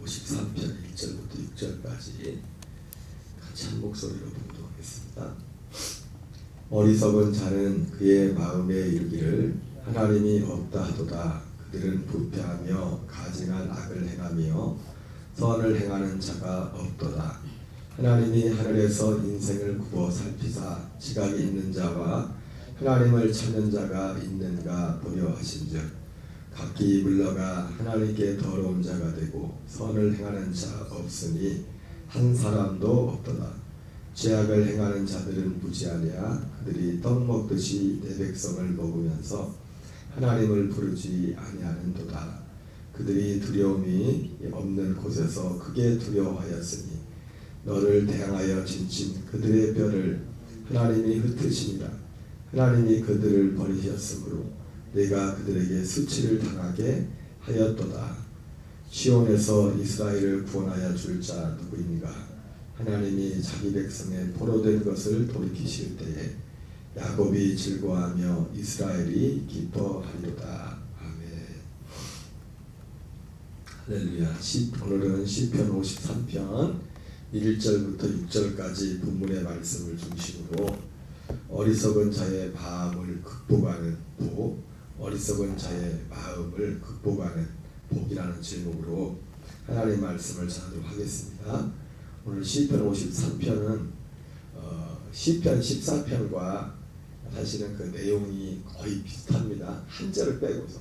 53편 1절부터 6절까지 같이 한 목소리로 봉독하겠습니다. 어리석은 자는 그의 마음에 이르기를 하나님이 없다 하도다. 그들은 부패하며 가증한 악을 행하며 선을 행하는 자가 없도다. 하나님이 하늘에서 인생을 구워 살피사 지각이 있는 자와 하나님을 찾는 자가 있는가 보려 하신즉 각기 물러가 하나님께 더러운 자가 되고 선을 행하는 자 없으니 한 사람도 없도다. 죄악을 행하는 자들은 무지하냐. 그들이 떡 먹듯이 내 백성을 먹으면서 하나님을 부르지 아니하는도다. 그들이 두려움이 없는 곳에서 크게 두려워하였으니 너를 대항하여 진친 그들의 뼈를 하나님이 흩으시니라. 하나님이 그들을 버리셨으므로 내가 그들에게 수치를 당하게 하였도다. 시온에서 이스라엘을 구원하여 줄 자 누구인가. 하나님이 자기 백성의 포로된 것을 돌이키실 때에 야곱이 즐거워하며 이스라엘이 기뻐하리로다. 아멘. 할렐루야. 오늘은 시편 53편 1절부터 6절까지 본문의 말씀을 중심으로 어리석은 자의 마음을 극복하는 복, 어리석은 자의 마음을 극복하는 복이라는 제목으로 하나님의 말씀을 전하도록 하겠습니다. 오늘 시편 53편은 시편 14편과 사실은 그 내용이 거의 비슷합니다. 한 절을 빼고서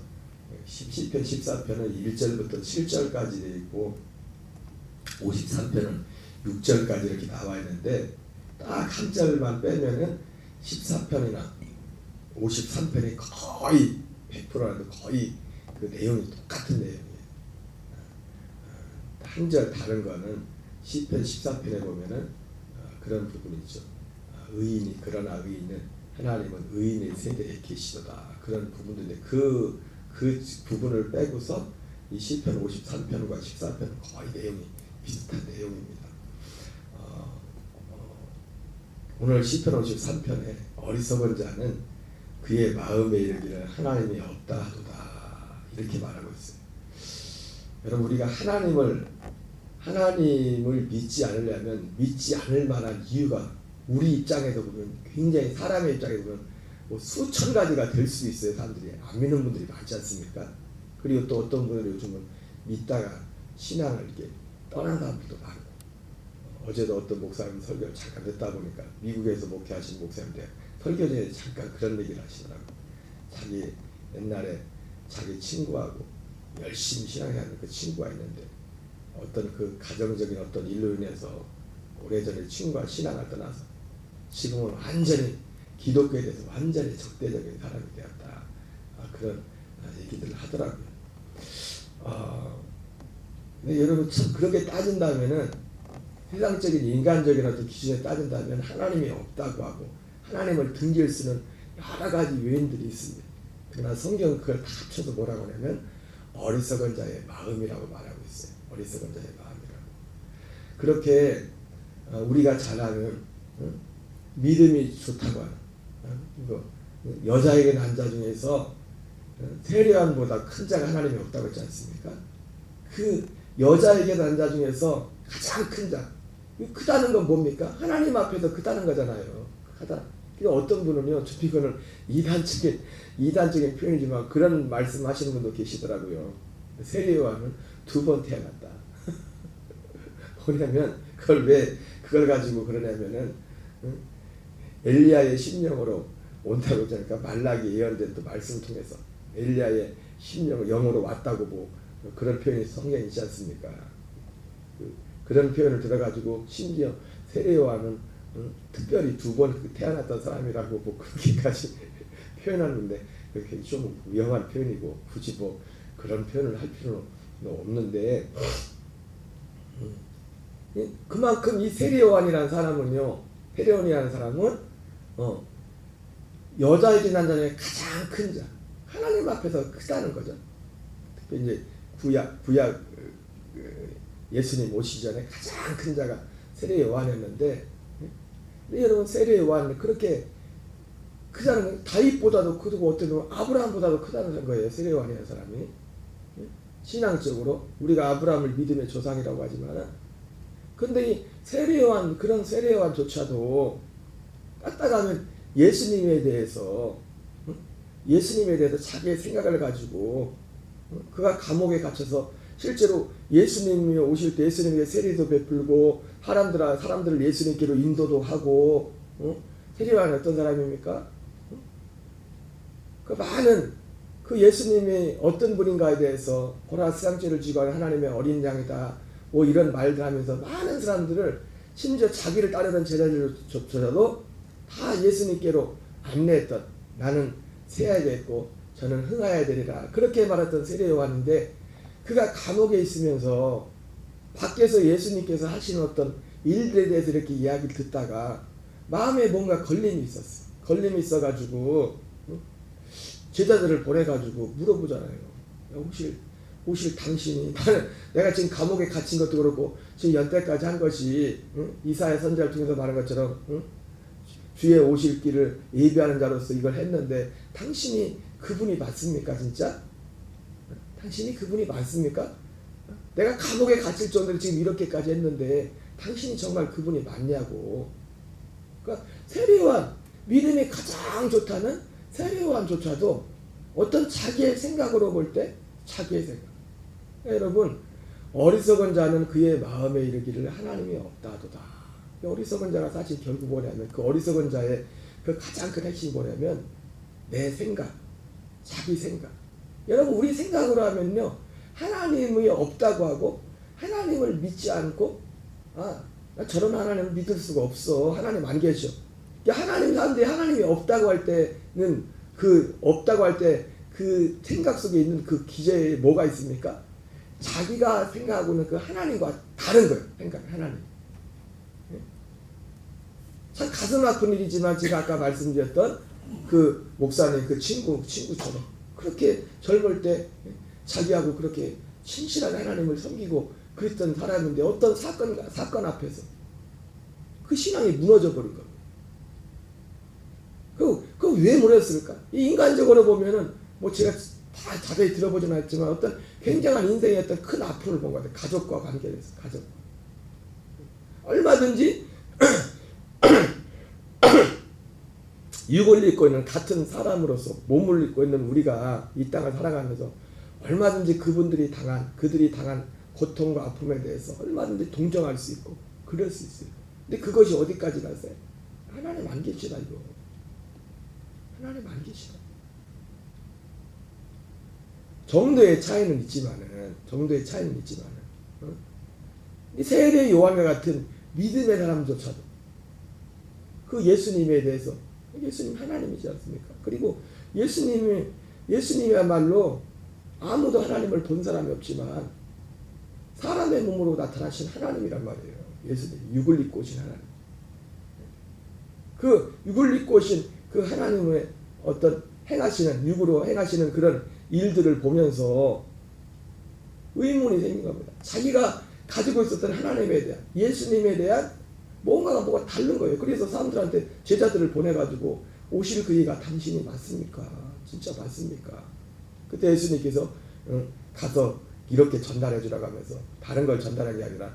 시편 14편은 1절부터 7절까지 되어 있고 53편은 6절까지 이렇게 나와 있는데 딱 한 절만 빼면은 14편이나 53편이 거의 100%라도 거의 그 내용이 똑같은 내용이에요. 한 절 다른 거는 시편 14편에 보면은 그런 부분이 있죠. 의인이 그러나 의인은 하나님은 의인의 세대에 계시도다. 그런 부분들인데 그 부분을 빼고서 이 시편 53편과 14편은 거의 내용이 비슷한 내용입니다. 오늘 시편 53편에 어리석은 자는 그의 마음에 이르기를 하나님이 없다 하도다 이렇게 말하고 있어요. 여러분 우리가 하나님을 믿지 않으려면 믿지 않을 만한 이유가 우리 입장에서 보면 굉장히 사람의 입장에서 보면 뭐 수천 가지가 될 수 있어요. 사람들이 안 믿는 분들이 많지 않습니까? 그리고 또 어떤 분들이 요즘은 믿다가 신앙을 이렇게 떠난 사람들도 많고 어제도 어떤 목사님 설교를 잠깐 듣다 보니까 미국에서 목회하신 목사님인데 설교 전에 잠깐 그런 얘기를 하시더라고요. 자기 옛날에 자기 친구하고 열심히 신앙하는 그 친구가 있는데 어떤 그 가정적인 어떤 일로 인해서 오래전에 친구가 신앙을 떠나서 지금은 완전히 기독교에 대해서 완전히 적대적인 사람이 되었다. 그런 얘기들을 하더라고요. 근데 여러분 참 그렇게 따진다면은 세상적인 인간적인 어떤 기준에 따진다면 하나님이 없다고 하고 하나님을 등질 쓰는 여러 가지 요인들이 있습니다. 그러나 성경은 그걸 다 합쳐서 뭐라고 하냐면 어리석은 자의 마음이라고 말하고 있어요. 어리석은 자의 마음이라고. 그렇게 우리가 잘 아는 믿음이 좋다고 하는 여자에게 난 자 중에서 세례요한보다 큰 자가 하나님이 없다고 했지 않습니까? 그 여자에게 난 자 중에서 가장 큰 자, 크다는 건 뭡니까? 하나님 앞에서 크다는 거잖아요. 크다. 어떤 분은요, 이거는 이단적인 표현이지만 그런 말씀하시는 분도 계시더라고요. 세례요한은 2번 태어났다. 뭐냐면 그걸 가지고 그러냐면은 엘리야의 심령으로 온다고 하니까 말라기 예언된 또 말씀 통해서 엘리야의 심령 영으로 왔다고 뭐 그런 표현이 성경에 있지 않습니까? 그런 표현을 들어가지고 심지어 세례요한은 특별히 2번 태어났던 사람이라고 뭐 그렇게까지 표현하는데 그렇게 좀 위험한 표현이고 굳이 뭐 그런 표현을 할 필요는 없는데 그만큼 이 세례요한이라는 사람은요, 세례요한이라는 사람은 여자에게 난 자 중에 가장 큰 자, 하나님 앞에서 크다는 거죠. 특히 이제 구약 예수님 오시기 전에 가장 큰 자가 세례요한이었는데, 근데 여러분 세례요한은 그렇게 크다는 다윗보다도 크고 어떤 아브라함보다도 크다는 거예요. 세례요한이라는 사람이. 신앙적으로 우리가 아브라함을 믿음의 조상이라고 하지만, 근데 이 세례요한, 그런 세례요한조차도 까딱하면 예수님에 대해서 자기의 생각을 가지고 그가 감옥에 갇혀서 실제로 예수님이 오실 때 예수님에게 세례도 베풀고 사람들을 예수님께로 인도도 하고, 세례요한은 어떤 사람입니까? 그 많은 그 예수님이 어떤 분인가에 대해서 보라 수양죄를 지고 하는 하나님의 어린 양이다 뭐 이런 말들 하면서 많은 사람들을, 심지어 자기를 따르던 제자들조차도 다 예수님께로 안내했던, 나는 세야겠고 저는 흥하여야 되리라 그렇게 말했던 세례요한인데, 그가 감옥에 있으면서 밖에서 예수님께서 하시는 어떤 일들에 대해서 이렇게 이야기를 듣다가 마음에 뭔가 걸림이 있었어. 걸림이 있어가지고 제자들을 보내가지고 물어보잖아요. 혹시 당신이, 내가 지금 감옥에 갇힌 것도 그렇고 지금 연때까지 한 것이 이사야 선지자를 통해서 말한 것처럼 주의 오실 길을 예비하는 자로서 이걸 했는데, 당신이 그분이 맞습니까 진짜? 당신이 그분이 맞습니까? 내가 감옥에 갇힐 정도로 지금 이렇게까지 했는데 당신이 정말 그분이 맞냐고. 그러니까 세례요한, 믿음이 가장 좋다는 세례요한조차도 어떤 자기의 생각으로 볼 때, 자기의 생각. 여러분, 어리석은 자는 그의 마음에 이르기를 하나님이 없다도다. 어리석은 자가 사실 결국 뭐냐면, 그 어리석은 자의 그 가장 큰 핵심이 뭐냐면 내 생각, 자기 생각. 여러분, 우리 생각으로 하면요, 하나님이 없다고 하고 하나님을 믿지 않고, 나 저런 하나님을 믿을 수가 없어, 하나님 안 계셔. 사람들이 하나님이 없다고 할 때는, 그 없다고 할 때 그 생각 속에 있는 그 기저에 뭐가 있습니까? 자기가 생각하고는 그 하나님과 다른 거예요. 생각, 하나님. 참 가슴 아픈 일이지만, 제가 아까 말씀드렸던 그 목사님 그 친구처럼 그렇게 젊을 때 자기하고 그렇게 신실하게 하나님을 섬기고 그랬던 사람인데, 어떤 사건 앞에서 그 신앙이 무너져 버린 겁니다. 그 왜 무너졌을까? 이 인간적으로 보면은 뭐 제가 다 자세히 들어보지는 않았지만 어떤 굉장한 인생의 어떤 큰 아픔을 본 것 같아요. 가족과 관계에서. 가족. 얼마든지 육을 입고 있는 같은 사람으로서 몸을 입고 있는 우리가 이 땅을 살아가면서 얼마든지 그들이 당한 고통과 아픔에 대해서 얼마든지 동정할 수 있고 그럴 수 있어요. 근데 그것이 어디까지 갔어요? 하나님 안 계시다 이거. 하나님 안 계시다. 정도의 차이는 있지만은 이 세례 요한과 같은 믿음의 사람조차도 그 예수님에 대해서, 예수님 하나님이지 않습니까? 그리고 예수님이야말로 아무도 하나님을 본 사람이 없지만 사람의 몸으로 나타나신 하나님이란 말이에요. 예수님, 육을 입고 오신 하나님. 그 육을 입고 오신 그 하나님의 어떤 육으로 행하시는 그런 일들을 보면서 의문이 생긴 겁니다. 자기가 가지고 있었던 하나님에 대한, 예수님에 대한 뭐가 다른 거예요. 그래서 사람들한테 제자들을 보내가지고 오실 그이가 당신이 맞습니까? 진짜 맞습니까? 그때 예수님께서 가서 이렇게 전달해 주라고 하면서, 다른 걸 전달한 게 아니라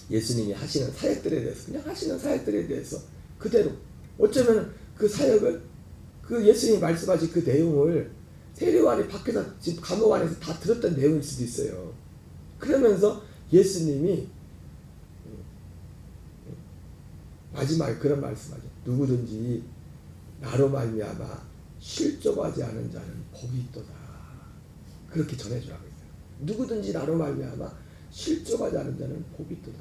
예수님이 하시는 사역들에 대해서, 그냥 하시는 사역들에 대해서 그대로, 어쩌면 그 사역을, 그 예수님이 말씀하신 그 내용을 세례요한이 밖에서 지금 감옥 안에서 다 들었던 내용일 수도 있어요. 그러면서 예수님이 마지막에 그런 말씀하죠. 누구든지 나로 말미암아 실족하지 않은 자는 복이 있도다. 그렇게 전해주라고 했어요. 누구든지 나로 말미암아 실족하지 않은 자는 복이 있도다.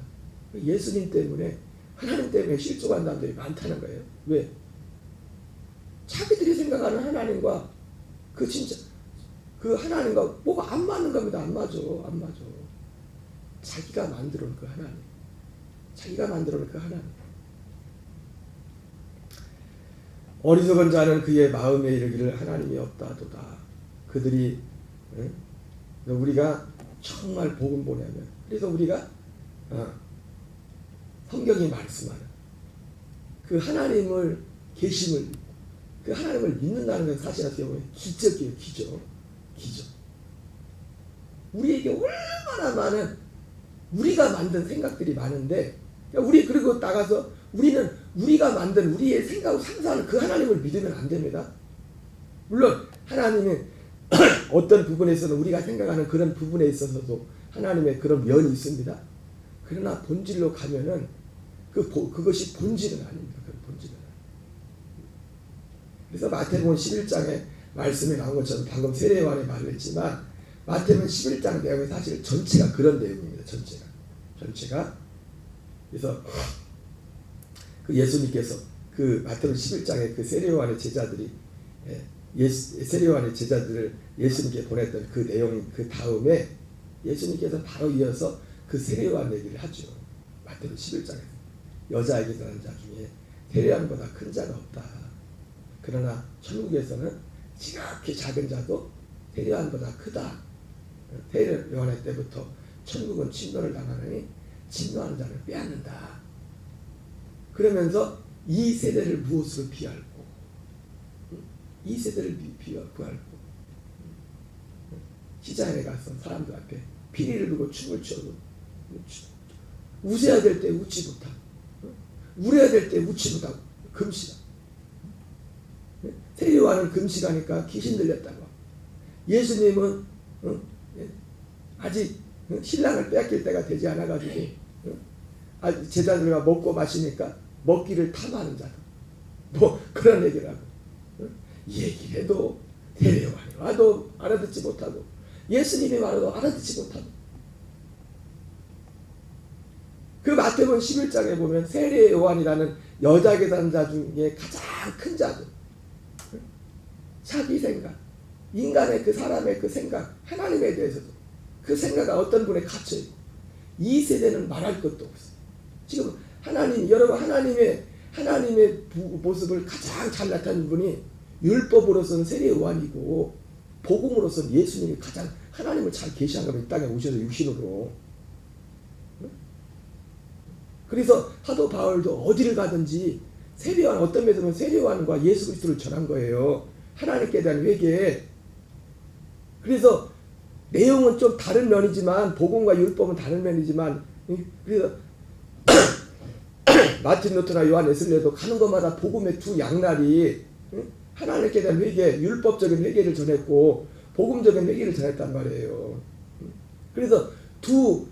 예수님 때문에, 하나님 때문에 실족한 사람들이 많다는 거예요. 왜? 자기들이 생각하는 하나님과 그 하나님과 뭐가 안 맞는 겁니다. 안 맞아. 자기가 만들어 놓은 그 하나님. 어리석은 자는 그의 마음에 이르기를 하나님이 없다도다. 그들이, 우리가 정말 복음 보냐면, 그래서 우리가 성경이 말씀하는 그 하나님을, 계심을, 그 하나님을 믿는다는 건 사실 어떻게 보면 기적이에요. 기적. 우리에게 얼마나 많은 우리가 만든 생각들이 많은데 우리 그리고 나가서 우리는 우리가 만든 우리의 생각을 상상하는 그 하나님을 믿으면 안 됩니다. 물론 하나님은 어떤 부분에서는 우리가 생각하는 그런 부분에 있어서도 하나님의 그런 면이 있습니다. 그러나 본질로 가면은 그것이 본질은 아닙니다. 그 본질은. 그래서 마태복음 11장에 말씀에 나온 것처럼 방금 세례요한의 말을 했지만 마태복음 11장 내용이 사실 전체가 그런 내용입니다. 전체가. 그래서 그 예수님께서 그 마태복음 11장에 그 세례요한의 제자들이 세례요한의 제자들을 예수님께 보냈던 그 내용 그 다음에 예수님께서 바로 이어서 그 세례요한 얘기를 하죠. 마태복음 11장에서 여자에게 낳은 자 중에 세례요한보다 큰 자가 없다. 그러나 천국에서는 지극히 작은 자도 세례요한보다 크다. 세례요한의 때부터 천국은 진노를 당하느니 진노하는 자를 빼앗는다. 그러면서 이 세대를 무엇으로 비할고 이 세대를 비할고 시장에 가서 사람들 앞에 피리를 불고 춤을 춰도 웃어야 될 때 웃지 못하고 울어야 될 때 웃지 못하고 금시다. 세례요한은 금시가니까 귀신 들렸다고. 예수님은 아직 신랑을 빼앗길 때가 되지 않아가지고 제자들과 먹고 마시니까 먹기를 탐하는 자다. 뭐 그런 얘기를 하고 얘기를 해도 세례요한이 와도 알아듣지 못하고 예수님이 와도 알아듣지 못하고 그 마태복음 11장에 보면 세례요한이라는 여자에게 산 자 중에 가장 큰 자들 자기 생각 인간의 그 사람의 그 생각 하나님에 대해서도 그 생각이 어떤 분에 갇혀있고 이 세대는 말할 것도 없어요. 지금 여러분 하나님의 모습을 가장 잘 나타내는 분이 율법으로서는 세례요한이고 복음으로서는 예수님이 가장 하나님을 잘 계시한 겁니다. 이 땅에 오셔서 육신으로. 그래서 사도 바울도 어디를 가든지 세례요한 어떤 면에서 보면 세례요한과 예수 그리스도를 전한 거예요. 하나님께 대한 회개. 그래서 내용은 좀 다른 면이지만 복음과 율법은 다른 면이지만 그래서 마틴 루터나 요한 웨슬레도 가는 곳마다 복음의 두 양날이 하나님께 대한 회개, 율법적인 회개를 전했고 복음적인 회개를 전했단 말이에요. 그래서 두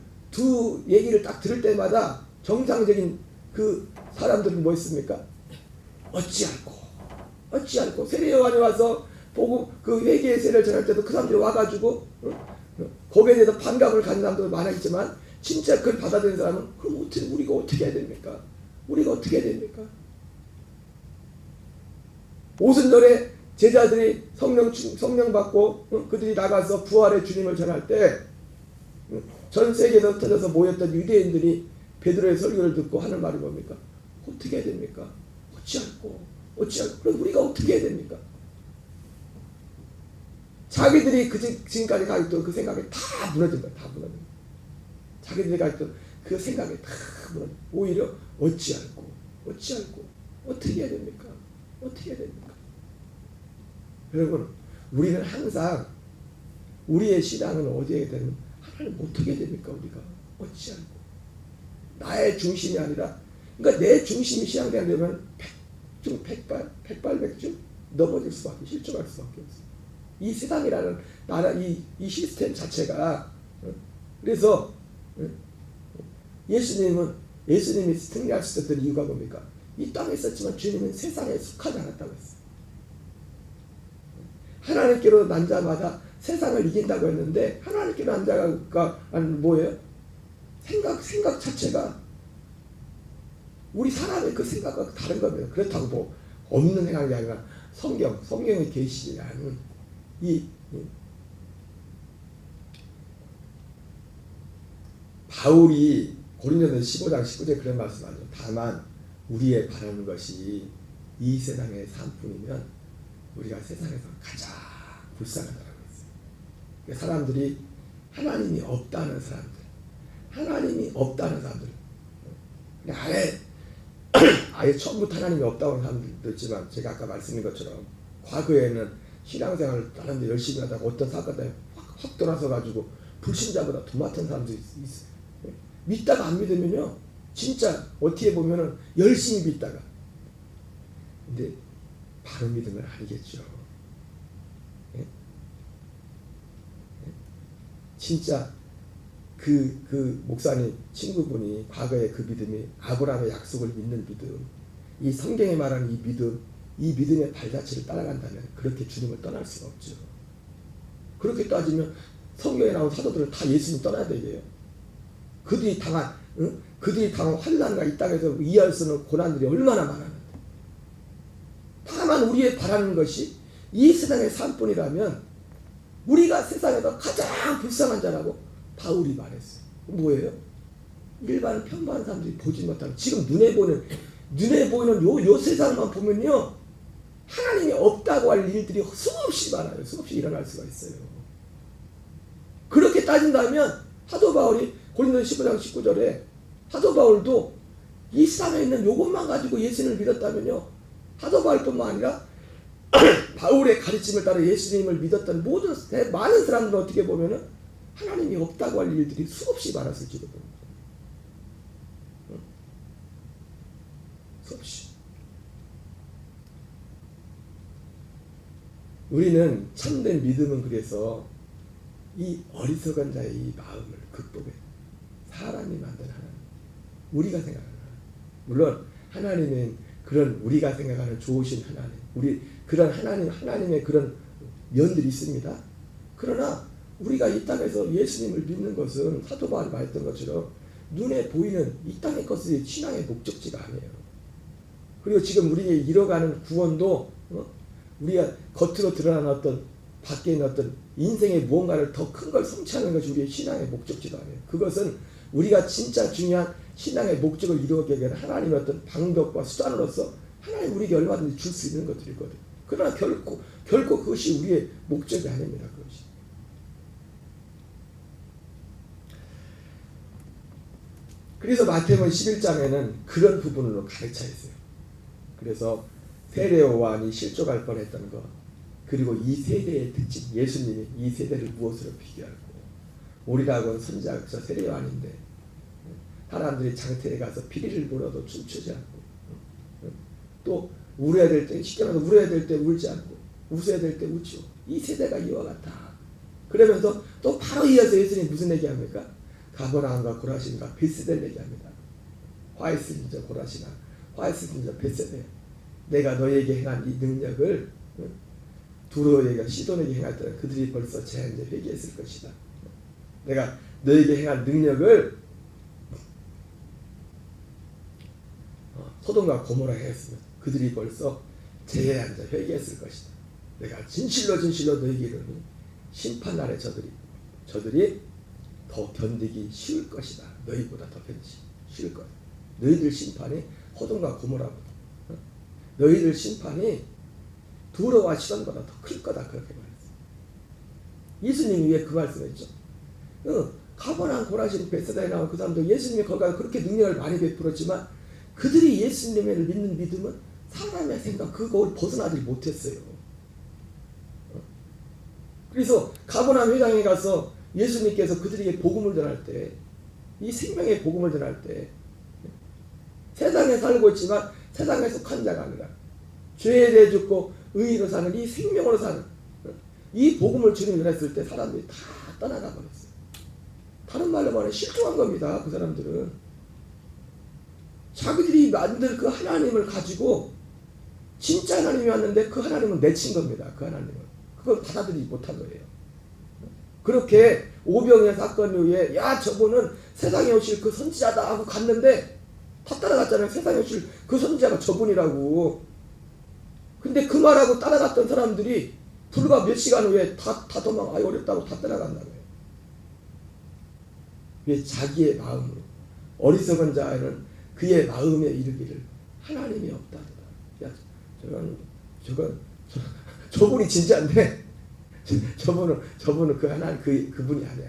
얘기를 딱 들을 때마다 정상적인 그 사람들은 뭐 있습니까? 어찌할꼬 세례요한이 와서 복음 그 회개의 세례를 전할 때도 그 사람들이 와가지고 거기에 대해서 반감을 가진 사람도 많았지만 진짜 그걸 받아들인 사람은 그럼 우리가 어떻게 해야 됩니까? 오순절에 제자들이 성령 받고 그들이 나가서 부활의 주님을 전할 때 전 세계에서 흩어져서 모였던 유대인들이 베드로의 설교를 듣고 하는 말이 뭡니까? 어떻게 해야 됩니까? 어찌할꼬 그럼 우리가 어떻게 해야 됩니까? 자기들이 지금까지 가졌던 그 생각이 다 무너진 거야. 자기들이 가졌던 그 생각이 다 무너진 거야. 오히려 어찌할꼬 어떻게 해야 됩니까? 여러분 우리는 항상 우리의 신앙은 어디에 되면 하나님 어떻게 해야 됩니까? 우리가 어찌할꼬 나의 중심이 아니라 그러니까 내 중심이 신앙되면 백발백중 넘어질 수밖에 실족할 수밖에 없어. 이 세상이라는 나라 이 시스템 자체가 그래서 예수님이 승리할 수 있었던 이유가 뭡니까? 이 땅에 있었지만 주님은 세상에 속하지 않았다고 했어요. 하나님께로 난 자마다 세상을 이긴다고 했는데 하나님께로 난 자가 뭐예요? 생각 자체가 우리 사람의 그 생각과 다른 겁니다. 그렇다고 뭐 없는 생각이 아니라 성경의 계시라는 바울이 고린도전서 15장 19절에 그런 말씀하죠. 다만 우리의 바라는 것이 이 세상의 삶뿐이면 우리가 세상에서 가장 불쌍하다고 했어요. 그러니까 사람들이 하나님이 없다는 사람들 아예 처음부터 하나님이 없다고 하는 사람들도 있지만 제가 아까 말씀드린 것처럼 과거에는 신앙생활을 사람들이 열심히 하다가 어떤 사건 때문에 확 돌아서 가지고 불신자보다 더 많은 사람들이 있어요. 믿다가 안 믿으면요, 진짜 어떻게 보면은 열심히 믿다가, 근데 바로 믿으면 아니겠죠. 예? 진짜 그 목사님 친구분이 과거에 그 믿음이 아브라함의 약속을 믿는 믿음, 이 성경에 말하는 이 믿음, 이 믿음의 발자취를 따라간다면 그렇게 주님을 떠날 수가 없죠. 그렇게 따지면 성경에 나온 사도들은 다 예수님 떠나야 되게요. 그들이 당한 환난과 이 땅에서 이해할 수 없는 고난들이 얼마나 많았는데, 다만 우리의 바라는 것이 이 세상의 삶뿐이라면 우리가 세상에서 가장 불쌍한 자라고 바울이 말했어요. 뭐예요? 일반 평범한 사람들이 보지 못하는, 지금 눈에 보이는 요 세상만 보면요, 하나님이 없다고 할 일들이 수없이 많아요. 수없이 일어날 수가 있어요. 그렇게 따진다면 사도 바울이 고린도서 15장 19절에 사도 바울도 이 세상에 있는 요것만 가지고 예수님을 믿었다면요, 사도 바울뿐만 아니라 바울의 가르침을 따라 예수님을 믿었던 모든 많은 사람들은 어떻게 보면은 하나님이 없다고 할 일들이 수없이 많았을지도 봅니다. 수없이. 우리는 참된 믿음은 그래서 이 어리석은 자의 이 마음을 극복해 사람이 만든 하나님, 우리가 생각하는 하나님, 물론 하나님은 그런 우리가 생각하는 좋으신 하나님, 우리 그런 하나님의 그런 면들이 있습니다. 그러나 우리가 이 땅에서 예수님을 믿는 것은 사도 바울이 말했던 것처럼 눈에 보이는 이 땅의 것이 신앙의 목적지가 아니에요. 그리고 지금 우리의 이뤄가는 구원도 우리가 겉으로 드러나는 어떤 밖에 있는 어떤 인생의 무언가를 더 큰 걸 성취하는 것이 우리의 신앙의 목적지도 아니에요. 그것은 우리가 진짜 중요한 신앙의 목적을 이루기 위한 하나님의 어떤 방법과 수단으로서 하나님 우리에게 얼마든지 줄 수 있는 것들이거든요. 그러나 결코 그것이 우리의 목적이 아닙니다. 그것이. 그래서 마태복음 11장에는 그런 부분으로 가르쳐 있어요. 그래서 세례 요한이 실족할 뻔했던 것, 그리고 이 세대의 특징, 예수님이 이 세대를 무엇으로 비교하고, 우리라고는 선지자가 세례 요한인데 사람들이 장태에 가서 피리를 불어도 춤추지 않고, 또 울어야 될 때, 쉽게 말해서 울어야 될 때 울지 않고 웃어야 될 때 웃죠. 이 세대가 이와 같다. 그러면서 또 바로 이어서 예수님이 무슨 얘기합니까? 가버나움과 고라신과 벳세다를 얘기합니다. 화이스린저 고라시나, 화이스린저 벳세다. 내가 너에게 행한 이 능력을 두로에게 시돈에게 행할 때 그들이 벌써 제한제 회개했을 것이다. 내가 너에게 행한 능력을 소돔과 고모라에 했으면 그들이 벌써 제한 자 회개했을 것이다. 내가 진실로 너에게 이르노니 심판날에 저들이 더 견디기 쉬울 것이다. 너희보다 더 견디기 쉬울 거다. 너희들 심판이 소돔과 고모라보다, 너희들 심판이 두로와 시돈보다 더 클 거다. 그렇게 말했어요. 예수님이 왜 그 말씀했죠? 가버나움 고라신 벳세다에 나온 그 사람들, 예수님이 거기가 그렇게 능력을 많이 베풀었지만 그들이 예수님을 믿는 믿음은 사람의 생각 그걸 벗어나지 못했어요. 그래서 가버나움 회당에 가서 예수님께서 그들에게 복음을 전할 때, 이 생명의 복음을 전할 때, 세상에 살고 있지만 세상에 속한 자가 아니라 죄에 대해 죽고 의의로 사는 이 생명으로 사는 이 복음을 주님이 전했을 때 사람들이 다 떠나가 버렸어요. 다른 말로 말하면 실종한 겁니다. 그 사람들은 자기들이 만든 그 하나님을 가지고, 진짜 하나님이 왔는데 그 하나님은 내친 겁니다. 그 하나님을 그걸 받아들이지 못한 거예요. 그렇게 오병이어 사건 이후에 야 저분은 세상에 오실 그 선지자다 하고 갔는데 다 따라갔잖아요. 세상에 오실 그 선지자가 저분이라고. 근데 그 말하고 따라갔던 사람들이 불과 몇 시간 후에 다 도망가요. 어렵다고 다 따라간다고요. 왜? 자기의 마음으로. 어리석은 자는 그의 마음에 이르기를 하나님이 없다. 야 저분이 진짜인데 저분은 그 하나님 그분이 아니야.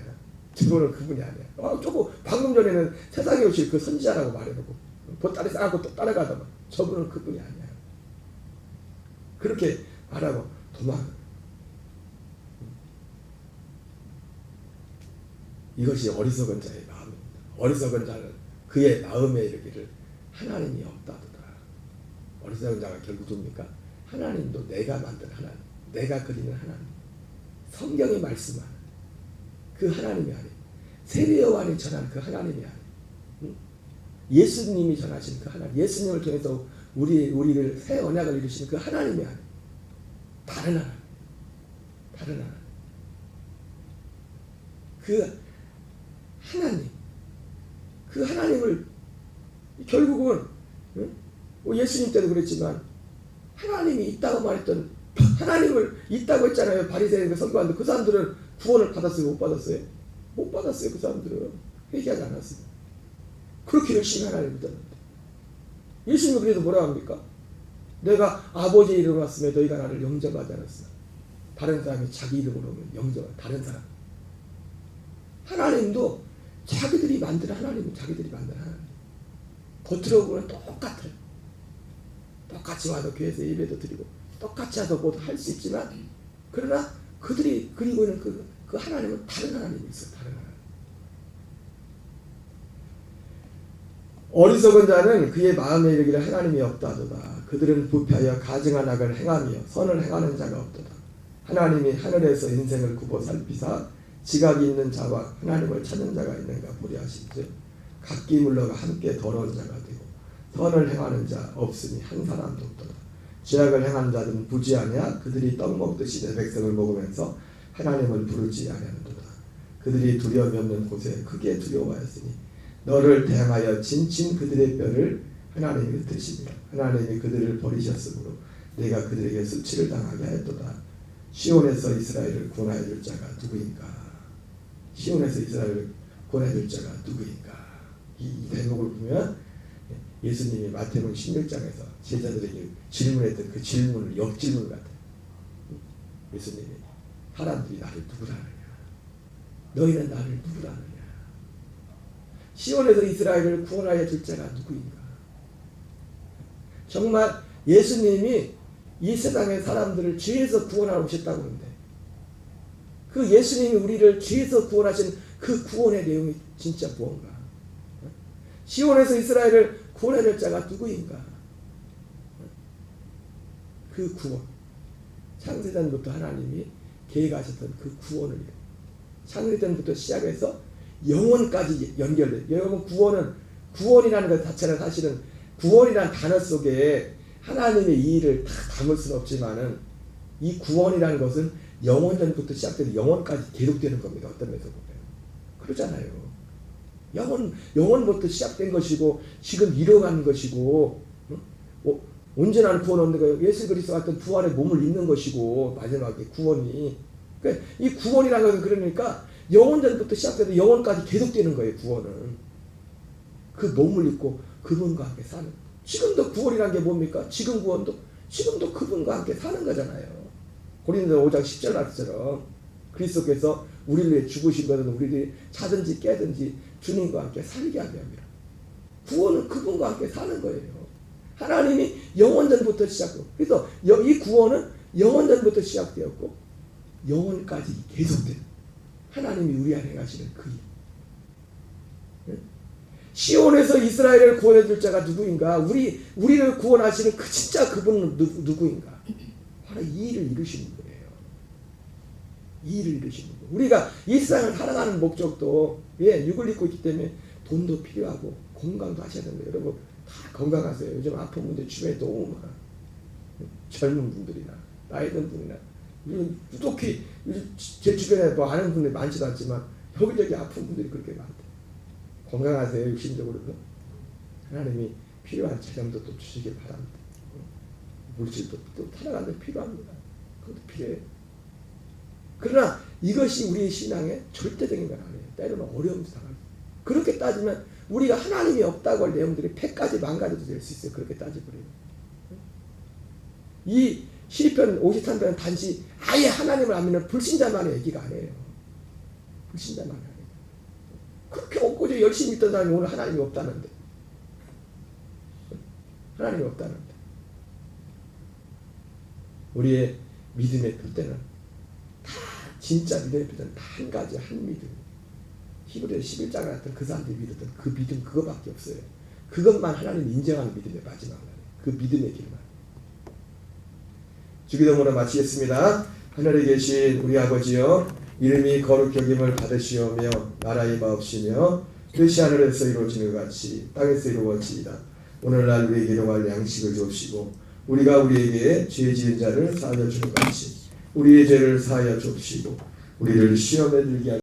저분은 그분이 아니야. 저거 방금 전에는 세상에 오실 그 선지자라고 말해놓고 보따리 싸고 또 따라가더만 저분은 그분이 아니야. 그렇게 말하고 도망. 이것이 어리석은 자의 마음입니다. 어리석은 자는 그의 마음에 이르기를 하나님이 없다도다. 어리석은 자가 결국 누굽니까? 하나님도 내가 만든 하나님, 내가 그리는 하나님, 성경이 말씀하는 그 하나님이 아니에요. 세례요한이 전한 그 하나님이 아니에요. 예수님이 전하신 그 하나님, 예수님을 통해서 우리를 새 언약을 이루시는 그 하나님이 아니에요. 다른 하나님, 다른 하나님. 그 하나님, 그 하나님을 결국은 예수님 때도 그랬지만 하나님이 있다고 말했던 하나님을 있다고 했잖아요. 바리새인과 서기관들. 그 사람들은 구원을 받았어요? 못 받았어요? 못 받았어요. 그 사람들은 회개하지 않았어요. 그렇게 열심히 하나님을 믿었는데 예수님은 그래도 뭐라 합니까? 내가 아버지의 이름으로 왔으면 너희가 나를 영접하지 않았어. 다른 사람이 자기 이름으로 오면 영접하는 다른 사람. 하나님도 자기들이 만든 하나님은 자기들이 만든 하나님. 겉으로 보면 똑같아요. 똑같이 와서 교회에서 예배도 드리고 똑같이 와서 뭐도 할 수 있지만 그러나 그들이 그리고 있는 그 하나님은 다른 하나님이 있어요. 다른 하나님. 어리석은 자는 그의 마음에 이르기를 하나님이 없다도다. 그들은 부패하여 가증한 악을 행하며 선을 행하는 자가 없도다. 하나님이 하늘에서 인생을 굽어 살피사 지각이 있는 자와 하나님을 찾는 자가 있는가 보려 하시죠. 각기 물러가 함께 더러운 자가 되고 선을 행하는 자 없으니 한 사람도 없도다. 죄악을 행한 자들은 부지하냐 그들이 떡 먹듯이 내 백성을 먹으면서 하나님을 부르지 아니하는도다. 그들이 두려움이 없는 곳에 크게 두려워하였으니 너를 대항하여 진친 그들의 뼈를 하나님이 흩으시며 하나님이 그들을 버리셨으므로 내가 그들에게 수치를 당하게 하였도다. 시온에서 이스라엘을 구원하여 줄 자가 누구인가? 시온에서 이스라엘을 구원하여 줄 자가 누구인가? 이 대목을 보면 예수님이 마태복음 16장에서 제자들에게 질문했던 그 질문을 역질문 같아요. 예수님이 사람들이 나를 누구라 하느냐? 너희는 나를 누구라 하느냐? 시온에서 이스라엘을 구원하여 줄 자가 누구인가? 정말 예수님이 이 세상의 사람들을 죄에서 구원하러 오셨다고 하는데 그 예수님이 우리를 죄에서 구원하신 그 구원의 내용이 진짜 무언가? 시온에서 이스라엘을 구원해야 될 자가 누구인가? 그 구원. 창세전부터 하나님이 계획하셨던 그 구원을 창세전부터 시작해서 영원까지 연결돼. 여러분 구원이라는 것 자체는 사실은 구원이라는 단어 속에 하나님의 이 일을 다 담을 수는 없지만은 이 구원이라는 것은 영원전부터 시작돼서 영원까지 계속되는 겁니다. 어떤 면에서 보면 그러잖아요. 영원부터 시작된 것이고 지금 이뤄가는 것이고 온전한 구원 얻는 거예요. 예수 그리스도 같은 부활의 몸을 입는 것이고 마지막에 구원이 그러니까 이 구원이라는 것은 그러니까 영원전부터 시작돼서 영원까지 계속되는 거예요. 구원은 그 몸을 입고 그분과 함께 사는 지금도 구원이라는 게 뭡니까? 지금 구원도 지금도 그분과 함께 사는 거잖아요. 고린도서 5장 10절 말씀처럼 그리스도께서 우리를 위해 죽으신 것은 우리들이 자든지 깨든지 주님과 함께 살게 하게 합니다. 구원은 그분과 함께 사는 거예요. 하나님이 영원전부터 시작되고 그래서 이 구원은 영원전부터 시작되었고 영원까지 계속된 하나님이 우리 안에 행하시는 그 일. 시온에서 이스라엘을 구원해 줄 자가 누구인가? 우리를 구원하시는 그 진짜 그분은 누구인가? 바로 이 일을 이루시는 거예요. 이 일을 이루시는 거예요. 우리가 이 세상을 살아가는 목적도 육을 입고 있기 때문에 돈도 필요하고 건강도 하셔야 됩니다. 여러분 다 건강하세요. 요즘 아픈 분들 주변에 너무 많아. 젊은 분들이나 나이 든 분이나 특히 제 주변에 뭐 아는 분들이 많지도 않지만 여기저기 아픈 분들이 그렇게 많대. 건강하세요. 육신적으로도 하나님이 필요한 재정도 또 주시길 바랍니다. 물질도 또 살아가는 데 필요합니다. 그것도 필요해요. 그러나 이것이 우리의 신앙의 절대적인 건 아니에요. 때로는 어려움도 당하고 그렇게 따지면 우리가 하나님이 없다고 할 내용들이 100가지 만가지도 될 수 있어요. 그렇게 따져버리면 이 시편 53편은 단지 아예 하나님을 안 믿는 불신자만의 얘기가 아니에요. 불신자만의 얘기. 그렇게 엊그제 열심히 믿던 사람이 오늘 하나님이 없다는데 하나님이 없다는데 우리의 믿음의 표대는 다 진짜 믿음의 표대는 다 한 가지 한 믿음 히브리서 11장 같은 그 사람들이 믿었던 그 믿음 그거밖에 없어요. 그것만 하나님 인정하는 믿음의 마지막 날. 그 믿음의 길만. 주기도문을 마치겠습니다. 하늘에 계신 우리 아버지여, 이름이 거룩히 여김을 받으시오며 나라의 마옵시며 뜻이 하늘에서 이루어지는 것 같이 땅에서 이루어지이다. 오늘날 우리에게 일용할 양식을 주옵시고 우리가 우리에게 죄 지은 자를 사하여 주는 것 같이 우리의 죄를 사하여 주옵시고 우리를 시험에 들게 하지